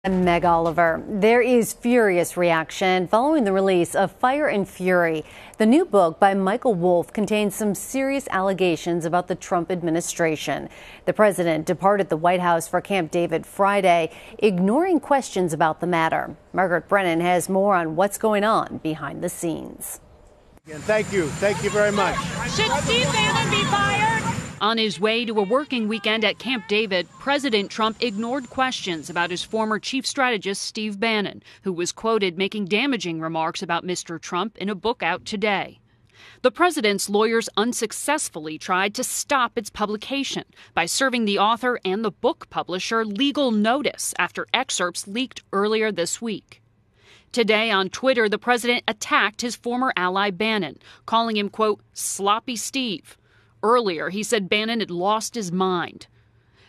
I'm Meg Oliver. There is furious reaction following the release of Fire and Fury. The new book by Michael Wolff contains some serious allegations about the Trump administration. The president departed the White House for Camp David Friday, ignoring questions about the matter. Margaret Brennan has more on what's going on behind the scenes. Thank you. Thank you very much. Should Steve Bannon be fired? On his way to a working weekend at Camp David, President Trump ignored questions about his former chief strategist, Steve Bannon, who was quoted making damaging remarks about Mr. Trump in a book out today. The president's lawyers unsuccessfully tried to stop its publication by serving the author and the book publisher legal notice after excerpts leaked earlier this week. Today on Twitter, the president attacked his former ally Bannon, calling him, quote, sloppy Steve. Earlier, he said Bannon had lost his mind.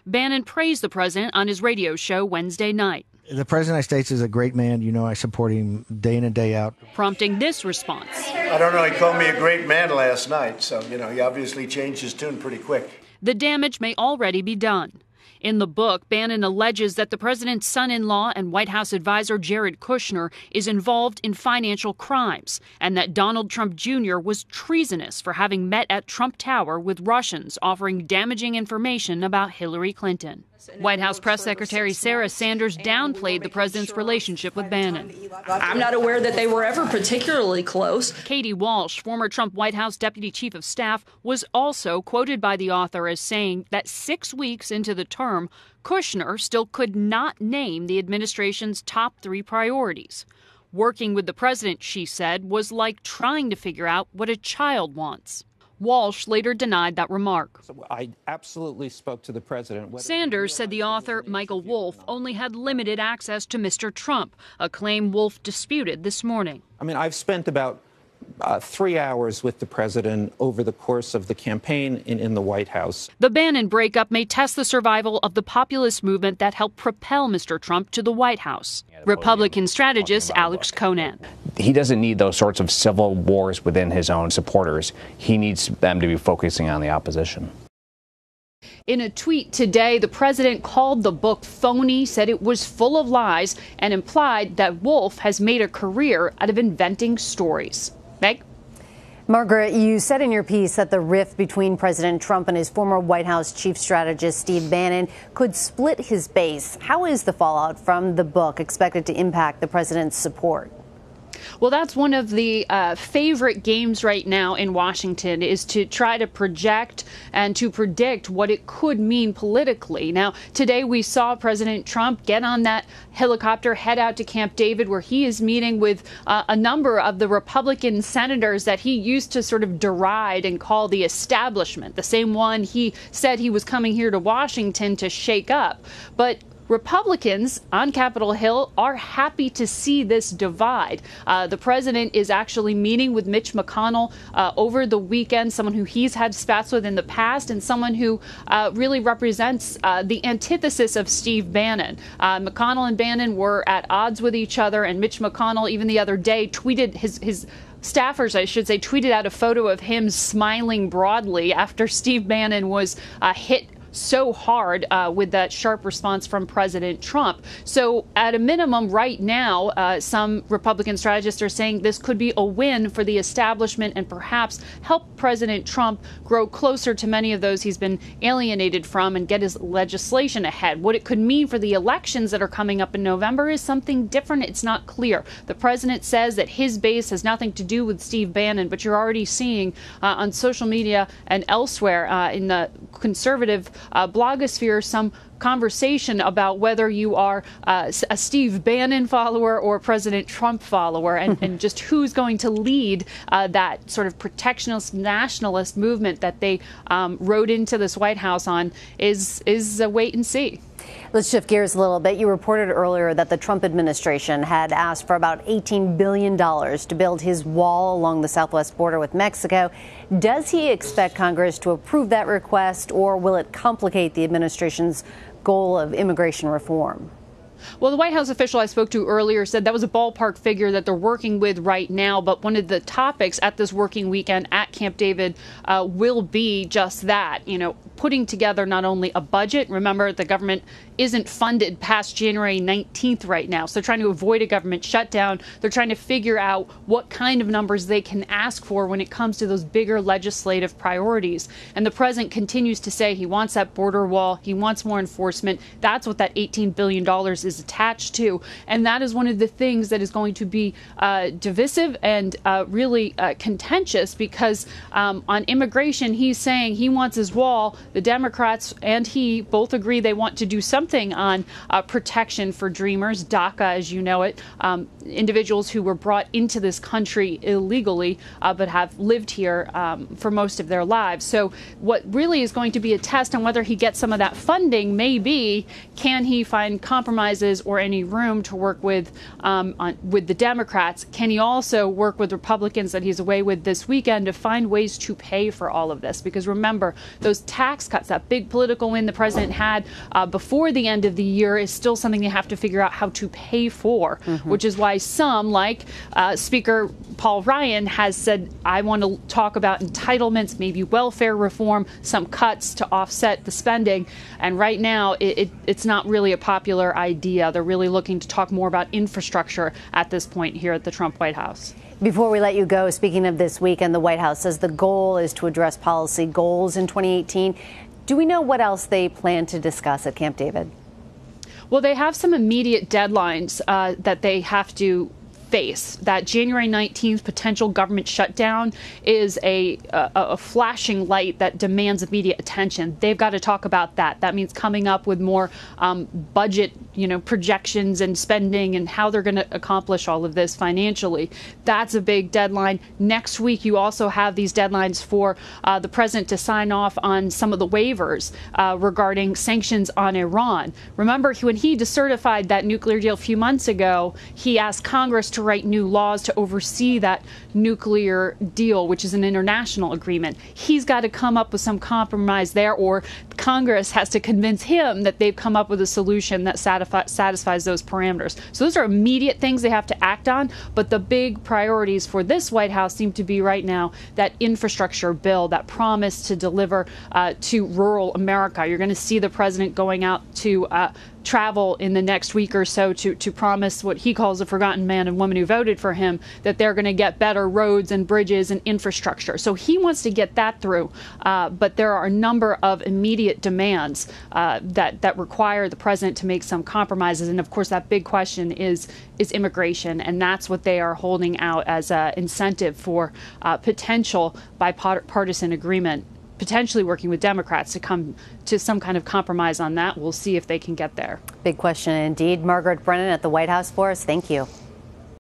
Bannon praised the president on his radio show Wednesday night. The president of the United States is a great man. You know, I support him day in and day out. Prompting this response. I don't know. He called me a great man last night. So, he obviously changed his tune pretty quick. The damage may already be done. In the book, Bannon alleges that the president's son-in-law and White House advisor Jared Kushner is involved in financial crimes and that Donald Trump Jr. was treasonous for having met at Trump Tower with Russians offering damaging information about Hillary Clinton. White House Press Secretary Sarah Sanders downplayed the president's relationship with Bannon. I'm not aware that they were ever particularly close. Katie Walsh, former Trump White House Deputy Chief of Staff, was also quoted by the author as saying that 6 weeks into the term, Kushner still could not name the administration's top 3 priorities. Working with the president, she said, was like trying to figure out what a child wants. Walsh later denied that remark. I absolutely spoke to the president. Sanders said the author, Michael Wolff, only had limited access to Mr. Trump, a claim Wolff disputed this morning. I mean, I've spent about 3 hours with the president over the course of the campaign in the White House. The Bannon breakup may test the survival of the populist movement that helped propel Mr. Trump to the White House. Republican strategist Alex Conan. He doesn't need those sorts of civil wars within his own supporters. He needs them to be focusing on the opposition. In a tweet today, the president called the book phony, said it was full of lies, and implied that Wolff has made a career out of inventing stories. Meg? Margaret, you said in your piece that the rift between President Trump and his former White House chief strategist Steve Bannon could split his base. How is the fallout from the book expected to impact the president's support? Well, that's one of the favorite games right now in Washington, is to try to project and to predict what it could mean politically. Now, today we saw President Trump get on that helicopter, head out to Camp David, where he is meeting with a number of the Republican senators that he used to sort of deride and call the establishment, the same one he said he was coming here to Washington to shake up. But Republicans on Capitol Hill are happy to see this divide. The president is actually meeting with Mitch McConnell over the weekend, someone who he's had spats with in the past and someone who really represents the antithesis of Steve Bannon. McConnell and Bannon were at odds with each other, and Mitch McConnell even the other day tweeted his staffers, I should say, tweeted out a photo of him smiling broadly after Steve Bannon was hit so hard with that sharp response from President Trump. So at a minimum right now, some Republican strategists are saying this could be a win for the establishment and perhaps help President Trump grow closer to many of those he's been alienated from and get his legislation ahead. What it could mean for the elections that are coming up in November is something different. It's not clear. The president says that his base has nothing to do with Steve Bannon, but you're already seeing on social media and elsewhere in the conservative blogosphere some conversation about whether you are a Steve Bannon follower or a President Trump follower, and just who's going to lead that sort of protectionist nationalist movement that they rode into this White House on is a wait and see. Let's shift gears a little bit. You reported earlier that the Trump administration had asked for about $18 billion to build his wall along the southwest border with Mexico. Does he expect Congress to approve that request, or will it complicate the administration's goal of immigration reform? Well, the White House official I spoke to earlier said that was a ballpark figure that they're working with right now. But one of the topics at this working weekend at Camp David will be just that, putting together not only a budget. Remember, the government isn't funded past January 19th right now. So they're trying to avoid a government shutdown. They're trying to figure out what kind of numbers they can ask for when it comes to those bigger legislative priorities. And the president continues to say he wants that border wall. He wants more enforcement. That's what that $18 billion is attached to. And that is one of the things that is going to be divisive and really contentious, because on immigration, he's saying he wants his wall. The Democrats and he both agree they want to do something on protection for Dreamers, DACA as you know it, individuals who were brought into this country illegally but have lived here for most of their lives. So what really is going to be a test on whether he gets some of that funding may be, can he find compromises or any room to work with the Democrats? Can he also work with Republicans that he's away with this weekend to find ways to pay for all of this? Because remember, those tax cuts, that big political win the president had before the end of the year, is still something you have to figure out how to pay for, which is why some, like Speaker Paul Ryan, has said, I want to talk about entitlements, maybe welfare reform, some cuts to offset the spending. And right now, it's not really a popular idea. They're really looking to talk more about infrastructure at this point here at the Trump White House. Before we let you go, speaking of this weekend, the White House says the goal is to address policy goals in 2018. Do we know what else they plan to discuss at Camp David? Well, they have some immediate deadlines that they have to face. That January 19th potential government shutdown is a flashing light that demands immediate attention. They've got to talk about that. That means coming up with more budget, projections and spending and how they're going to accomplish all of this financially. That's a big deadline. Next week, you also have these deadlines for the president to sign off on some of the waivers regarding sanctions on Iran. Remember, when he decertified that nuclear deal a few months ago, he asked Congress to write new laws to oversee that nuclear deal, which is an international agreement. He's got to come up with some compromise there, or Congress has to convince him that they've come up with a solution that satisfies those parameters. So those are immediate things they have to act on, but the big priorities for this White House seem to be right now that infrastructure bill, that promise to deliver to rural America. You're going to see the president going out to travel in the next week or so to promise what he calls a forgotten man and woman who voted for him, that they're going to get better roads and bridges and infrastructure. So he wants to get that through. But there are a number of immediate demands that require the president to make some compromises. And of course, that big question is immigration. And that's what they are holding out as an incentive for potential bipartisan agreement, potentially working with Democrats to come to some kind of compromise on that. We'll see if they can get there. Big question indeed. Margaret Brennan at the White House for us. Thank you.